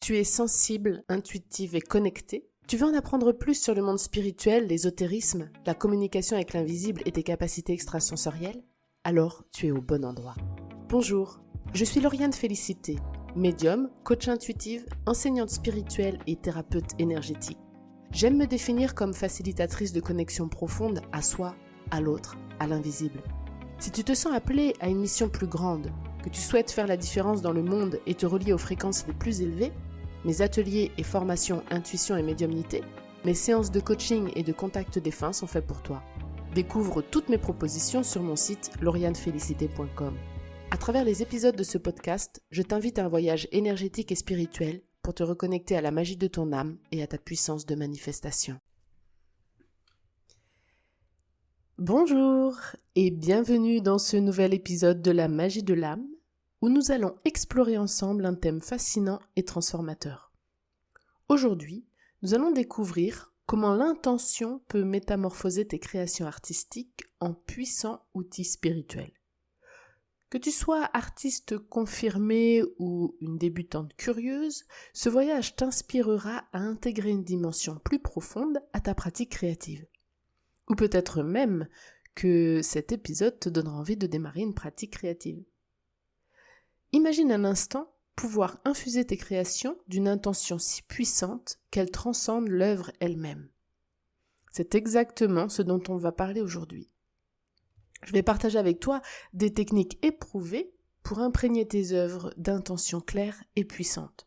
Tu es sensible, intuitive et connectée? Tu veux en apprendre plus sur le monde spirituel, l'ésotérisme, la communication avec l'invisible et tes capacités extrasensorielles? Alors, tu es au bon endroit. Bonjour, je suis Lauriane Félicité, médium, coach intuitive, enseignante spirituelle et thérapeute énergétique. J'aime me définir comme facilitatrice de connexion profonde à soi, à l'autre, à l'invisible. Si tu te sens appelé à une mission plus grande, que tu souhaites faire la différence dans le monde et te relier aux fréquences les plus élevées, mes ateliers et formations intuition et médiumnité, mes séances de coaching et de contact défunt sont faits pour toi. Découvre toutes mes propositions sur mon site laurianefélicité.com. À travers les épisodes de ce podcast, je t'invite à un voyage énergétique et spirituel pour te reconnecter à la magie de ton âme et à ta puissance de manifestation. Bonjour et bienvenue dans ce nouvel épisode de la magie de l'âme où nous allons explorer ensemble un thème fascinant et transformateur. Aujourd'hui, nous allons découvrir comment l'intention peut métamorphoser tes créations artistiques en puissants outils spirituels. Que tu sois artiste confirmé ou une débutante curieuse, ce voyage t'inspirera à intégrer une dimension plus profonde à ta pratique créative. Ou peut-être même que cet épisode te donnera envie de démarrer une pratique créative. Imagine un instant pouvoir infuser tes créations d'une intention si puissante qu'elle transcende l'œuvre elle-même. C'est exactement ce dont on va parler aujourd'hui. Je vais partager avec toi des techniques éprouvées pour imprégner tes œuvres d'intentions claires et puissantes.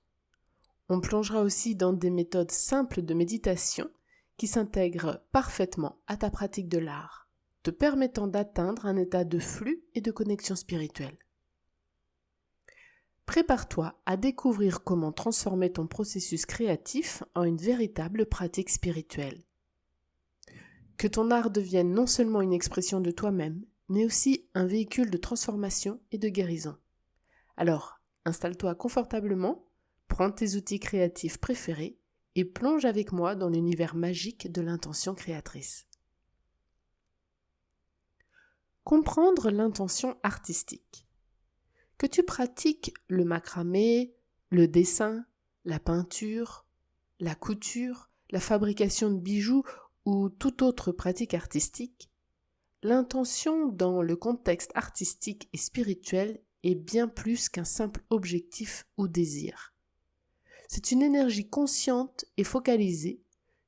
On plongera aussi dans des méthodes simples de méditation qui s'intègrent parfaitement à ta pratique de l'art, te permettant d'atteindre un état de flux et de connexion spirituelle. Prépare-toi à découvrir comment transformer ton processus créatif en une véritable pratique spirituelle. Que ton art devienne non seulement une expression de toi-même, mais aussi un véhicule de transformation et de guérison. Alors, installe-toi confortablement, prends tes outils créatifs préférés et plonge avec moi dans l'univers magique de l'intention créatrice. Comprendre l'intention artistique. Que tu pratiques le macramé, le dessin, la peinture, la couture, la fabrication de bijoux ou toute autre pratique artistique, l'intention dans le contexte artistique et spirituel est bien plus qu'un simple objectif ou désir. C'est une énergie consciente et focalisée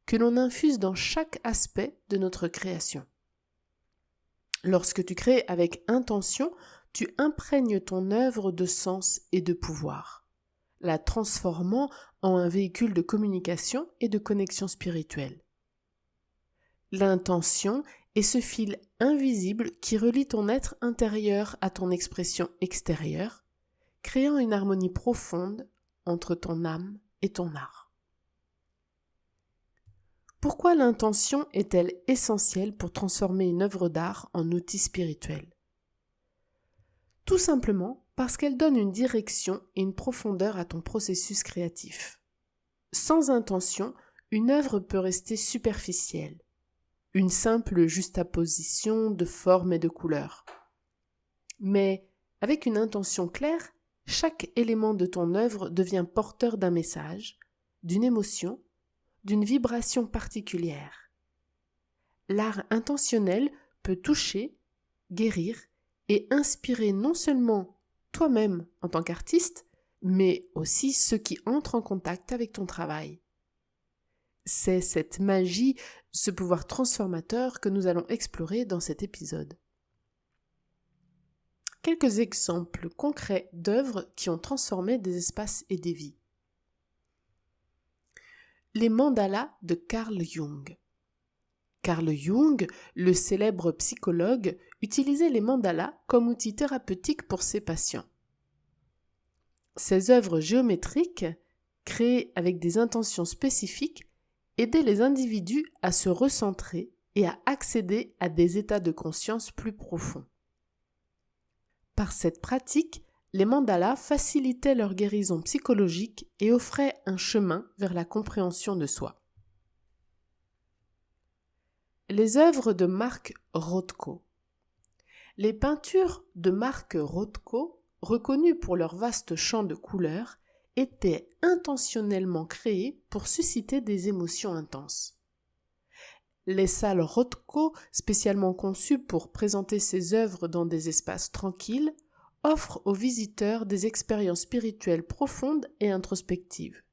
que l'on infuse dans chaque aspect de notre création. Lorsque tu crées avec intention, tu imprègnes ton œuvre de sens et de pouvoir, la transformant en un véhicule de communication et de connexion spirituelle. L'intention est ce fil invisible qui relie ton être intérieur à ton expression extérieure, créant une harmonie profonde entre ton âme et ton art. Pourquoi l'intention est-elle essentielle pour transformer une œuvre d'art en outil spirituel ? Tout simplement parce qu'elle donne une direction et une profondeur à ton processus créatif. Sans intention, une œuvre peut rester superficielle, une simple juxtaposition de formes et de couleurs. Mais avec une intention claire, chaque élément de ton œuvre devient porteur d'un message, d'une émotion, d'une vibration particulière. L'art intentionnel peut toucher, guérir et inspirer non seulement toi-même en tant qu'artiste, mais aussi ceux qui entrent en contact avec ton travail. C'est cette magie, ce pouvoir transformateur que nous allons explorer dans cet épisode. Quelques exemples concrets d'œuvres qui ont transformé des espaces et des vies. Les mandalas de Carl Jung. Carl Jung, le célèbre psychologue, utilisait les mandalas comme outil thérapeutique pour ses patients. Ces œuvres géométriques, créées avec des intentions spécifiques, aidaient les individus à se recentrer et à accéder à des états de conscience plus profonds. Par cette pratique, les mandalas facilitaient leur guérison psychologique et offraient un chemin vers la compréhension de soi. Les œuvres de Mark Rothko. Les peintures de Mark Rothko, reconnues pour leur vaste champ de couleurs, étaient intentionnellement créées pour susciter des émotions intenses. Les salles Rothko, spécialement conçues pour présenter ces œuvres dans des espaces tranquilles, offrent aux visiteurs des expériences spirituelles profondes et introspectives.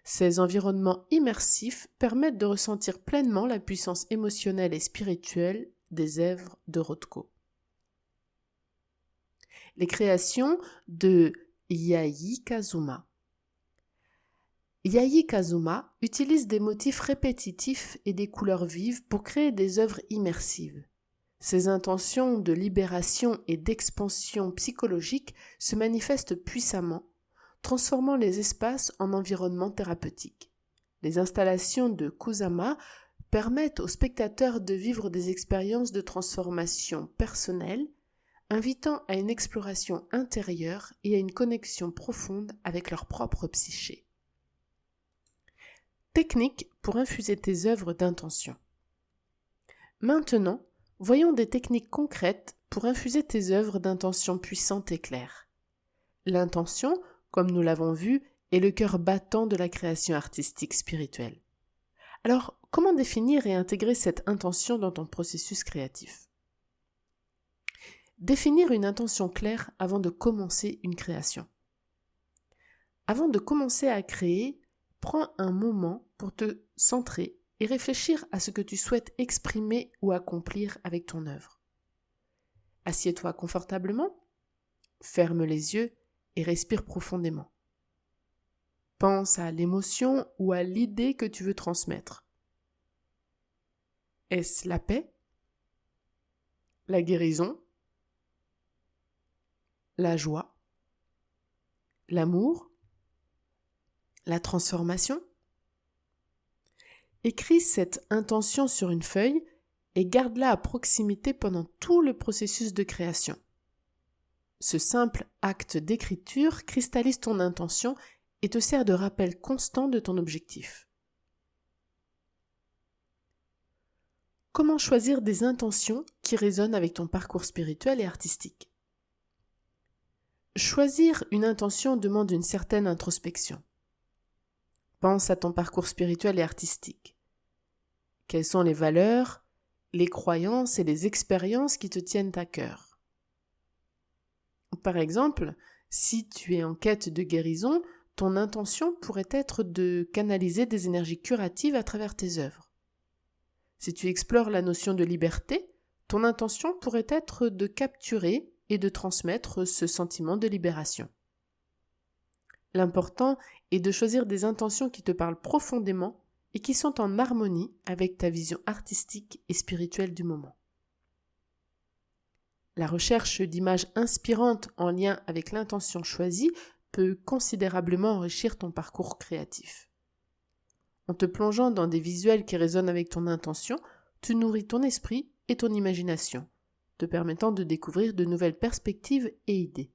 Ces environnements immersifs permettent de ressentir pleinement la puissance émotionnelle et spirituelle des œuvres de Rothko. Les créations de Yai Kazuma. Yai Kazuma utilise des motifs répétitifs et des couleurs vives pour créer des œuvres immersives. Ses intentions de libération et d'expansion psychologique se manifestent puissamment, transformant les espaces en environnements thérapeutiques. Les installations de Kusama permettent aux spectateurs de vivre des expériences de transformation personnelle, invitant à une exploration intérieure et à une connexion profonde avec leur propre psyché. Technique pour infuser tes œuvres d'intention. Maintenant, voyons des techniques concrètes pour infuser tes œuvres d'intention puissantes et claires. L'intention, comme nous l'avons vu, est le cœur battant de la création artistique spirituelle. Alors, comment définir et intégrer cette intention dans ton processus créatif ? Définir une intention claire avant de commencer une création. Avant de commencer à créer, prends un moment pour te centrer et réfléchir à ce que tu souhaites exprimer ou accomplir avec ton œuvre. Assieds-toi confortablement, ferme les yeux et respire profondément. Pense à l'émotion ou à l'idée que tu veux transmettre. Est-ce la paix, la guérison, la joie, l'amour, la transformation? Écris cette intention sur une feuille et garde-la à proximité pendant tout le processus de création. Ce simple acte d'écriture cristallise ton intention et te sert de rappel constant de ton objectif. Comment choisir des intentions qui résonnent avec ton parcours spirituel et artistique? Choisir une intention demande une certaine introspection. Pense à ton parcours spirituel et artistique. Quelles sont les valeurs, les croyances et les expériences qui te tiennent à cœur? Par exemple, si tu es en quête de guérison, ton intention pourrait être de canaliser des énergies curatives à travers tes œuvres. Si tu explores la notion de liberté, ton intention pourrait être de capturer et de transmettre ce sentiment de libération. L'important est de choisir des intentions qui te parlent profondément et qui sont en harmonie avec ta vision artistique et spirituelle du moment. La recherche d'images inspirantes en lien avec l'intention choisie peut considérablement enrichir ton parcours créatif. En te plongeant dans des visuels qui résonnent avec ton intention, tu nourris ton esprit et ton imagination, te permettant de découvrir de nouvelles perspectives et idées.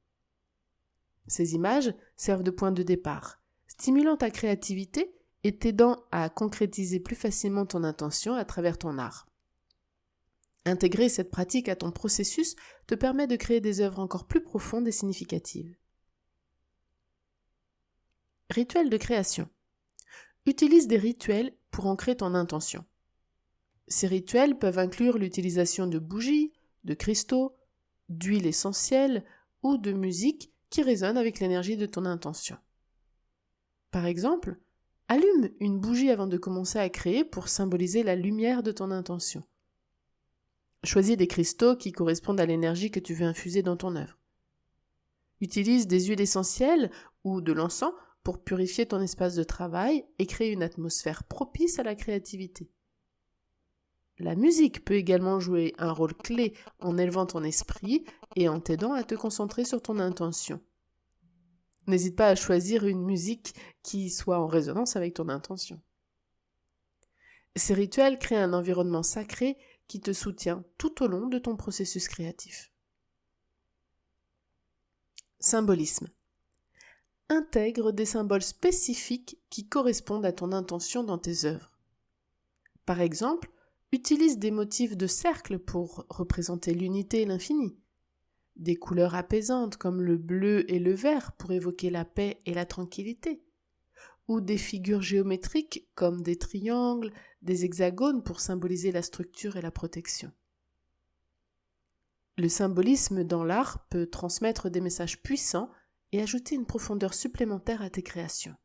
Ces images servent de point de départ, stimulant ta créativité et t'aidant à concrétiser plus facilement ton intention à travers ton art. Intégrer cette pratique à ton processus te permet de créer des œuvres encore plus profondes et significatives. Rituel de création. Utilise des rituels pour ancrer ton intention. Ces rituels peuvent inclure l'utilisation de bougies, de cristaux, d'huiles essentielles ou de musique qui résonne avec l'énergie de ton intention. Par exemple, allume une bougie avant de commencer à créer pour symboliser la lumière de ton intention. Choisis des cristaux qui correspondent à l'énergie que tu veux infuser dans ton œuvre. Utilise des huiles essentielles ou de l'encens pour purifier ton espace de travail et créer une atmosphère propice à la créativité. La musique peut également jouer un rôle clé en élevant ton esprit et en t'aidant à te concentrer sur ton intention. N'hésite pas à choisir une musique qui soit en résonance avec ton intention. Ces rituels créent un environnement sacré qui te soutient tout au long de ton processus créatif. Symbolisme. Intègre des symboles spécifiques qui correspondent à ton intention dans tes œuvres. Par exemple, utilise des motifs de cercle pour représenter l'unité et l'infini, des couleurs apaisantes comme le bleu et le vert pour évoquer la paix et la tranquillité, ou des figures géométriques comme des triangles, des hexagones pour symboliser la structure et la protection. Le symbolisme dans l'art peut transmettre des messages puissants et ajouter une profondeur supplémentaire à tes créations.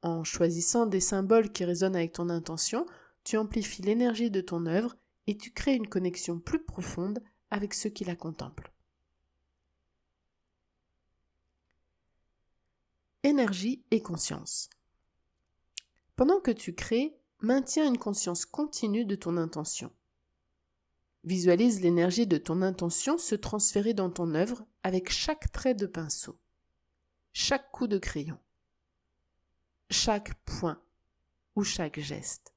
En choisissant des symboles qui résonnent avec ton intention, tu amplifies l'énergie de ton œuvre et tu crées une connexion plus profonde avec ceux qui la contemplent. Énergie et conscience. Pendant que tu crées, maintiens une conscience continue de ton intention. Visualise l'énergie de ton intention se transférer dans ton œuvre avec chaque trait de pinceau, chaque coup de crayon, chaque point ou chaque geste.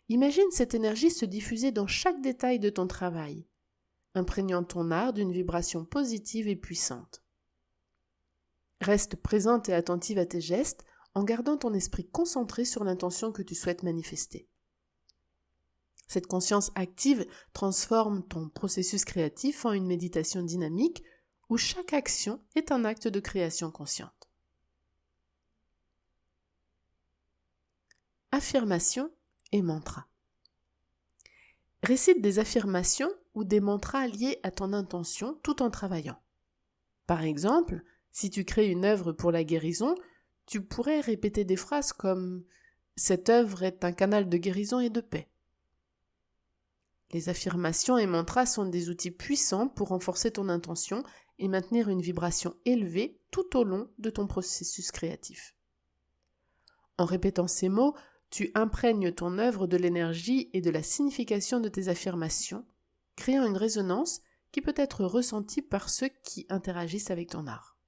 Imagine cette énergie se diffuser dans chaque détail de ton travail, imprégnant ton art d'une vibration positive et puissante. Reste présente et attentive à tes gestes en gardant ton esprit concentré sur l'intention que tu souhaites manifester. Cette conscience active transforme ton processus créatif en une méditation dynamique où chaque action est un acte de création consciente. Affirmations et mantras. Récite des affirmations ou des mantras liés à ton intention tout en travaillant. Par exemple, si tu crées une œuvre pour la guérison, tu pourrais répéter des phrases comme « Cette œuvre est un canal de guérison et de paix ». Les affirmations et mantras sont des outils puissants pour renforcer ton intention et maintenir une vibration élevée tout au long de ton processus créatif. En répétant ces mots, tu imprègnes ton œuvre de l'énergie et de la signification de tes affirmations, créant une résonance qui peut être ressentie par ceux qui interagissent avec ton art.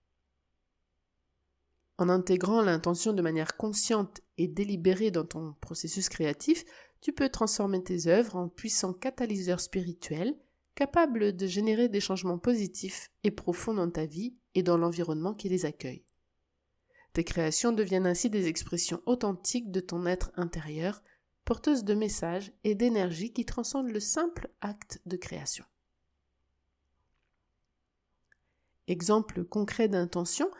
En intégrant l'intention de manière consciente et délibérée dans ton processus créatif, tu peux transformer tes œuvres en puissants catalyseurs spirituels, capables de générer des changements positifs et profonds dans ta vie et dans l'environnement qui les accueille. Tes créations deviennent ainsi des expressions authentiques de ton être intérieur, porteuses de messages et d'énergie qui transcendent le simple acte de création. Exemple concret d'intention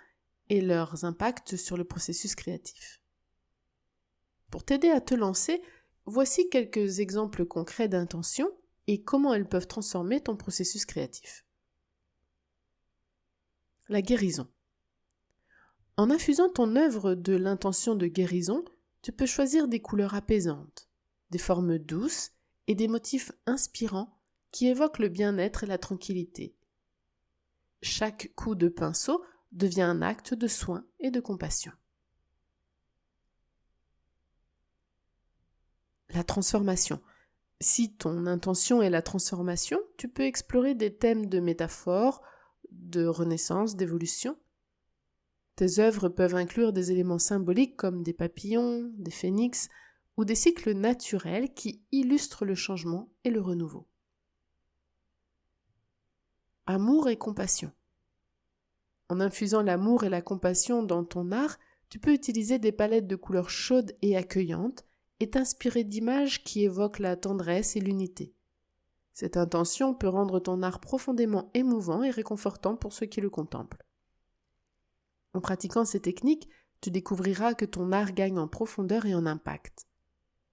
et leurs impacts sur le processus créatif. Pour t'aider à te lancer, voici quelques exemples concrets d'intention et comment elles peuvent transformer ton processus créatif. La guérison. En infusant ton œuvre de l'intention de guérison, tu peux choisir des couleurs apaisantes, des formes douces et des motifs inspirants qui évoquent le bien-être et la tranquillité. Chaque coup de pinceau devient un acte de soin et de compassion. La transformation. Si ton intention est la transformation, tu peux explorer des thèmes de métaphore, de renaissance, d'évolution. Tes œuvres peuvent inclure des éléments symboliques comme des papillons, des phénix ou des cycles naturels qui illustrent le changement et le renouveau. Amour et compassion. En infusant l'amour et la compassion dans ton art, tu peux utiliser des palettes de couleurs chaudes et accueillantes et t'inspirer d'images qui évoquent la tendresse et l'unité. Cette intention peut rendre ton art profondément émouvant et réconfortant pour ceux qui le contemplent. En pratiquant ces techniques, tu découvriras que ton art gagne en profondeur et en impact.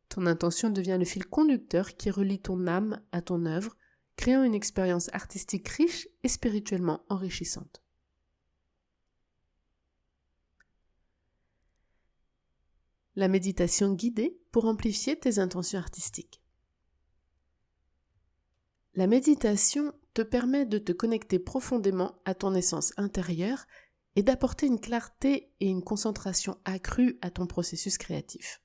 Ton intention devient le fil conducteur qui relie ton âme à ton œuvre, créant une expérience artistique riche et spirituellement enrichissante. La méditation guidée pour amplifier tes intentions artistiques. La méditation te permet de te connecter profondément à ton essence intérieure et d'apporter une clarté et une concentration accrue à ton processus créatif.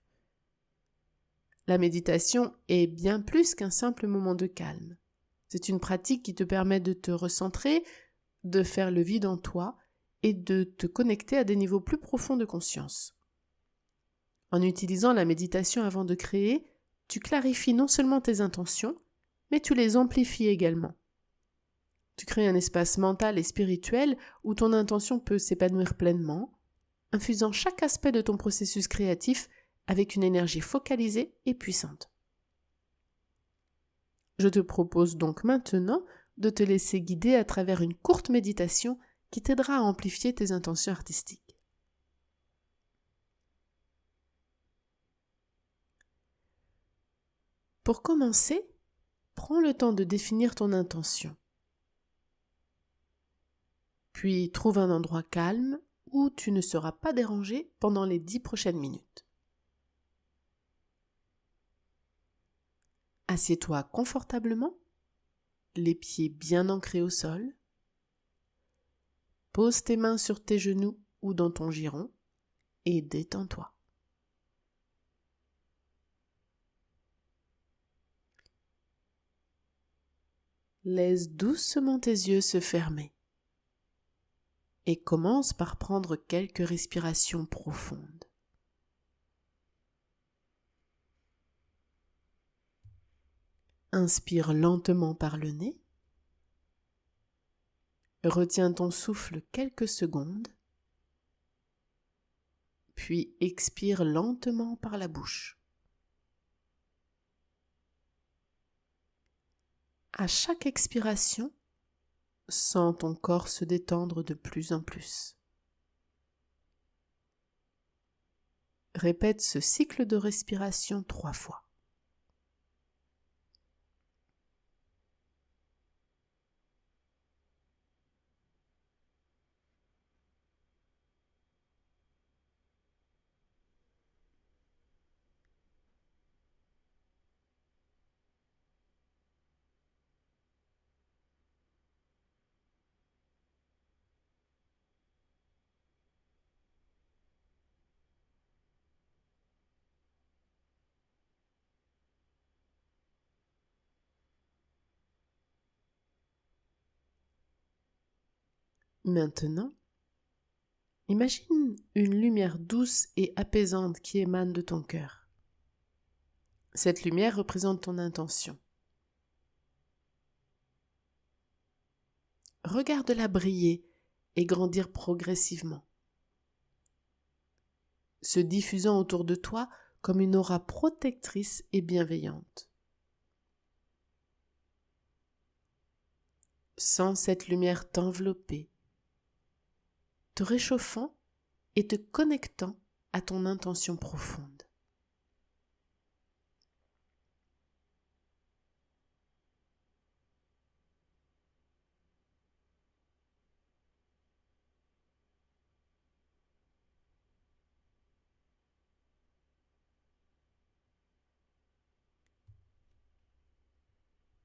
La méditation est bien plus qu'un simple moment de calme. C'est une pratique qui te permet de te recentrer, de faire le vide en toi et de te connecter à des niveaux plus profonds de conscience. En utilisant la méditation avant de créer, tu clarifies non seulement tes intentions, mais tu les amplifies également. Tu crées un espace mental et spirituel où ton intention peut s'épanouir pleinement, infusant chaque aspect de ton processus créatif avec une énergie focalisée et puissante. Je te propose donc maintenant de te laisser guider à travers une courte méditation qui t'aidera à amplifier tes intentions artistiques. Pour commencer, prends le temps de définir ton intention. Puis trouve un endroit calme où tu ne seras pas dérangé pendant les 10 prochaines minutes. Assieds-toi confortablement, les pieds bien ancrés au sol. Pose tes mains sur tes genoux ou dans ton giron et détends-toi. Laisse doucement tes yeux se fermer et commence par prendre quelques respirations profondes. Inspire lentement par le nez. Retiens ton souffle quelques secondes, puis expire lentement par la bouche. À chaque expiration, sens ton corps se détendre de plus en plus. Répète ce cycle de respiration 3 fois. Maintenant, imagine une lumière douce et apaisante qui émane de ton cœur. Cette lumière représente ton intention. Regarde-la briller et grandir progressivement, se diffusant autour de toi comme une aura protectrice et bienveillante. Sens cette lumière t'envelopper, te réchauffant et te connectant à ton intention profonde.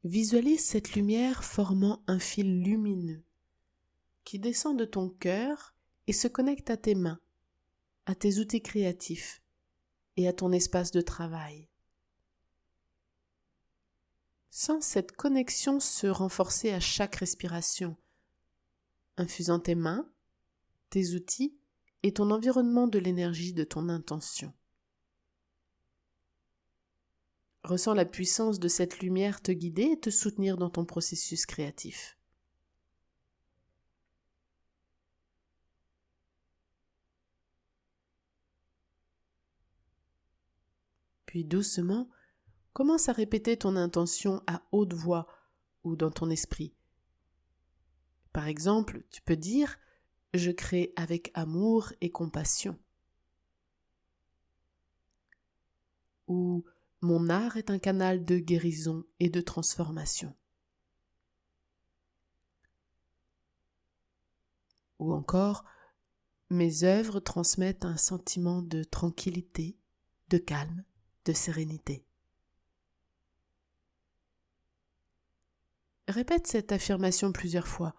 Visualise cette lumière formant un fil lumineux qui descend de ton cœur et se connecte à tes mains, à tes outils créatifs et à ton espace de travail. Sens cette connexion se renforcer à chaque respiration, infusant tes mains, tes outils et ton environnement de l'énergie de ton intention. Ressens la puissance de cette lumière te guider et te soutenir dans ton processus créatif. Puis doucement, commence à répéter ton intention à haute voix ou dans ton esprit. Par exemple, tu peux dire « Je crée avec amour et compassion » ou « Mon art est un canal de guérison et de transformation » ou encore « Mes œuvres transmettent un sentiment de tranquillité, de calme, de sérénité ». Répète cette affirmation plusieurs fois,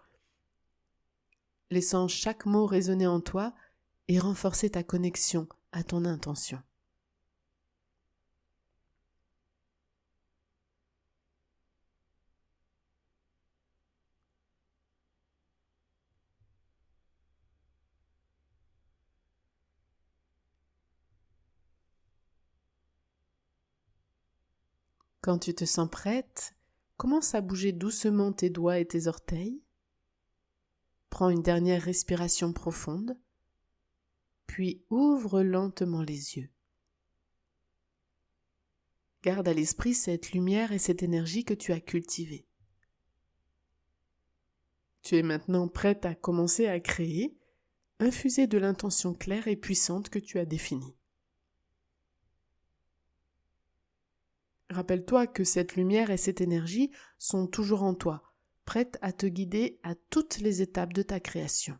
laissant chaque mot résonner en toi et renforcer ta connexion à ton intention. Quand tu te sens prête, commence à bouger doucement tes doigts et tes orteils. Prends une dernière respiration profonde, puis ouvre lentement les yeux. Garde à l'esprit cette lumière et cette énergie que tu as cultivée. Tu es maintenant prête à commencer à créer, infusée de l'intention claire et puissante que tu as définie. Rappelle-toi que cette lumière et cette énergie sont toujours en toi, prêtes à te guider à toutes les étapes de ta création.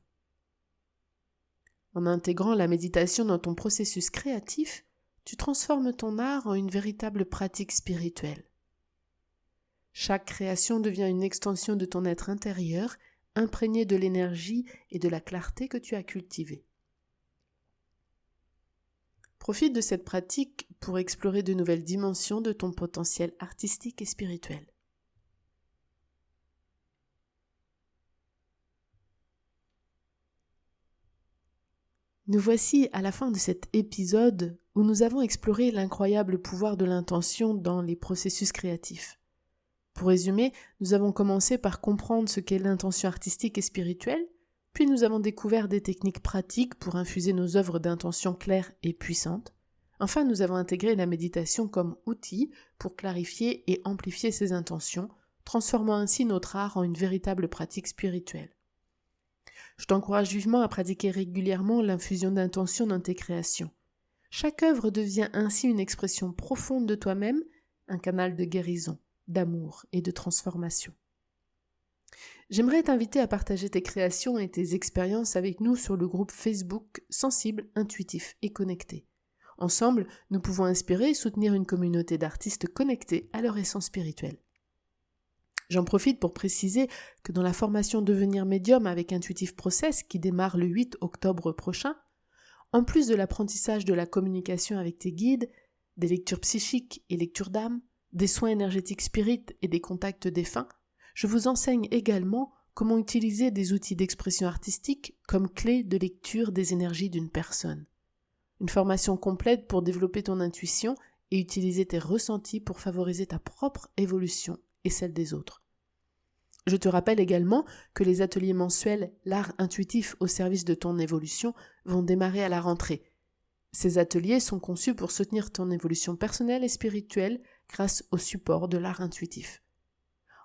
En intégrant la méditation dans ton processus créatif, tu transformes ton art en une véritable pratique spirituelle. Chaque création devient une extension de ton être intérieur, imprégnée de l'énergie et de la clarté que tu as cultivée. Profite de cette pratique pour explorer de nouvelles dimensions de ton potentiel artistique et spirituel. Nous voici à la fin de cet épisode où nous avons exploré l'incroyable pouvoir de l'intention dans les processus créatifs. Pour résumer, nous avons commencé par comprendre ce qu'est l'intention artistique et spirituelle, puis nous avons découvert des techniques pratiques pour infuser nos œuvres d'intention claires et puissantes. Enfin, nous avons intégré la méditation comme outil pour clarifier et amplifier ces intentions, transformant ainsi notre art en une véritable pratique spirituelle. Je t'encourage vivement à pratiquer régulièrement l'infusion d'intention dans tes créations. Chaque œuvre devient ainsi une expression profonde de toi-même, un canal de guérison, d'amour et de transformation. J'aimerais t'inviter à partager tes créations et tes expériences avec nous sur le groupe Facebook Sensible, Intuitif et Connecté. Ensemble, nous pouvons inspirer et soutenir une communauté d'artistes connectés à leur essence spirituelle. J'en profite pour préciser que dans la formation Devenir médium avec Intuitive Process qui démarre le 8 octobre prochain, en plus de l'apprentissage de la communication avec tes guides, des lectures psychiques et lectures d'âme, des soins énergétiques spirites et des contacts défunts, je vous enseigne également comment utiliser des outils d'expression artistique comme clé de lecture des énergies d'une personne. Une formation complète pour développer ton intuition et utiliser tes ressentis pour favoriser ta propre évolution et celle des autres. Je te rappelle également que les ateliers mensuels L'art intuitif au service de ton évolution vont démarrer à la rentrée. Ces ateliers sont conçus pour soutenir ton évolution personnelle et spirituelle grâce au support de l'art intuitif.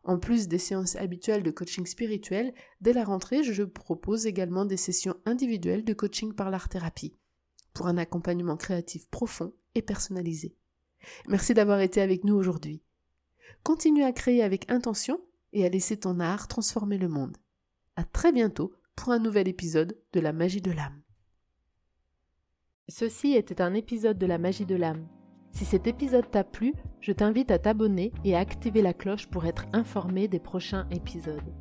En plus des séances habituelles de coaching spirituel, dès la rentrée, je propose également des sessions individuelles de coaching par l'art-thérapie pour un accompagnement créatif profond et personnalisé. Merci d'avoir été avec nous aujourd'hui. Continue à créer avec intention et à laisser ton art transformer le monde. À très bientôt pour un nouvel épisode de La Magie de l'âme. Ceci était un épisode de La Magie de l'âme. Si cet épisode t'a plu, je t'invite à t'abonner et à activer la cloche pour être informé des prochains épisodes.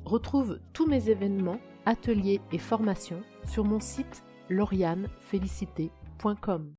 Retrouve tous mes événements, ateliers et formations sur mon site laurianefélicité.com.